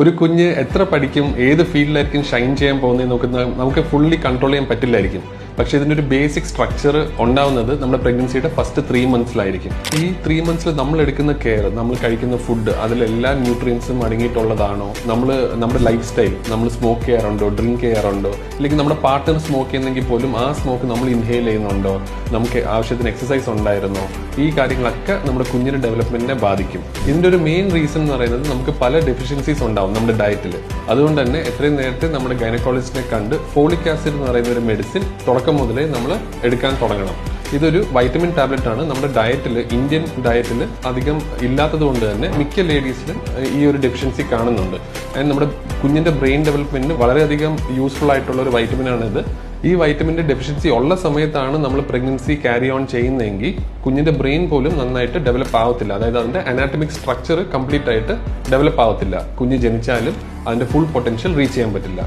ഒരു കുഞ്ഞ് എത്ര പഠിക്കും, ഏത് ഫീൽഡിലായിരിക്കും ഷൈൻ ചെയ്യാൻ പോകുന്നത് നമുക്ക് ഫുള്ളി കൺട്രോൾ ചെയ്യാൻ പറ്റില്ലായിരിക്കും. പക്ഷേ ഇതിൻ്റെ ഒരു ബേസിക് സ്ട്രക്ചർ ഉണ്ടാവുന്നത് നമ്മുടെ പ്രഗ്നൻസിയുടെ ഫസ്റ്റ് 3 മന്ത്സിലായിരിക്കും. ഈ 3 മന്ത്സിൽ നമ്മൾ എടുക്കുന്ന കെയർ, നമ്മൾ കഴിക്കുന്ന ഫുഡ്, അതിലെല്ലാ ന്യൂട്രിയൻസും അടങ്ങിയിട്ടുള്ളതാണോ, നമ്മുടെ ലൈഫ് സ്റ്റൈൽ, നമ്മൾ സ്മോക്ക് ചെയ്യാറുണ്ടോ, ഡ്രിങ്ക് ചെയ്യാറുണ്ടോ, അല്ലെങ്കിൽ നമ്മുടെ പാർട്ട്ണർ സ്മോക്ക് ചെയ്യുന്നെങ്കിൽ പോലും ആ സ്മോക്ക് നമ്മൾ ഇൻഹെയിൽ ചെയ്യുന്നുണ്ടോ, നമുക്ക് ആവശ്യത്തിന് എക്സസൈസ് ഉണ്ടായിരുന്നോ, ഈ കാര്യങ്ങളൊക്കെ നമ്മുടെ കുഞ്ഞിന്റെ ഡെവലപ്മെന്റിനെ ബാധിക്കും. ഇതിന്റെ ഒരു മെയിൻ റീസൺ എന്ന് പറയുന്നത് നമുക്ക് പല ഡെഫിഷ്യൻസീസ് ഉണ്ടാവും നമ്മുടെ ഡയറ്റിൽ. അതുകൊണ്ട് തന്നെ എത്രയും നേരത്തെ നമ്മുടെ ഗൈനക്കോളജിസ്റ്റിനെ കണ്ട് ഫോളിക് ആസിഡ് എന്ന് പറയുന്ന ഒരു മെഡിസിൻ തുടക്കം മുതലേ നമ്മൾ എടുക്കാൻ തുടങ്ങണം. ഇതൊരു വൈറ്റമിൻ ടാബ്ലറ്റ് ആണ്. നമ്മുടെ ഡയറ്റിൽ, ഇന്ത്യൻ ഡയറ്റിൽ അധികം ഇല്ലാത്തത് കൊണ്ട് തന്നെ മിക്ക ലേഡീസിലും ഈ ഒരു ഡെഫിഷ്യൻസി കാണുന്നുണ്ട്. അതിന് നമ്മുടെ കുഞ്ഞിന്റെ ബ്രെയിൻ ഡെവലപ്മെന്റിന് വളരെയധികം യൂസ്ഫുൾ ആയിട്ടുള്ള ഒരു വൈറ്റമിൻ ആണിത്. ഈ വൈറ്റമിന്റെ ഡെഫിഷ്യൻസി ഉള്ള സമയത്താണ് നമ്മൾ പ്രഗ്നൻസി ക്യാരി ഓൺ ചെയ്യുന്നതെങ്കിൽ കുഞ്ഞിന്റെ ബ്രെയിൻ പോലും നന്നായിട്ട് ഡെവലപ്പ് ആവത്തില്ല. അതായത് അതിന്റെ അനാറ്റമിക് സ്ട്രക്ചർ കംപ്ലീറ്റ് ആയിട്ട് ഡെവലപ്പ് ആവത്തില്ല. കുഞ്ഞ് ജനിച്ചാലും അതിന്റെ ഫുൾ പൊട്ടൻഷ്യൽ റീച്ച് ചെയ്യാൻ പറ്റില്ല.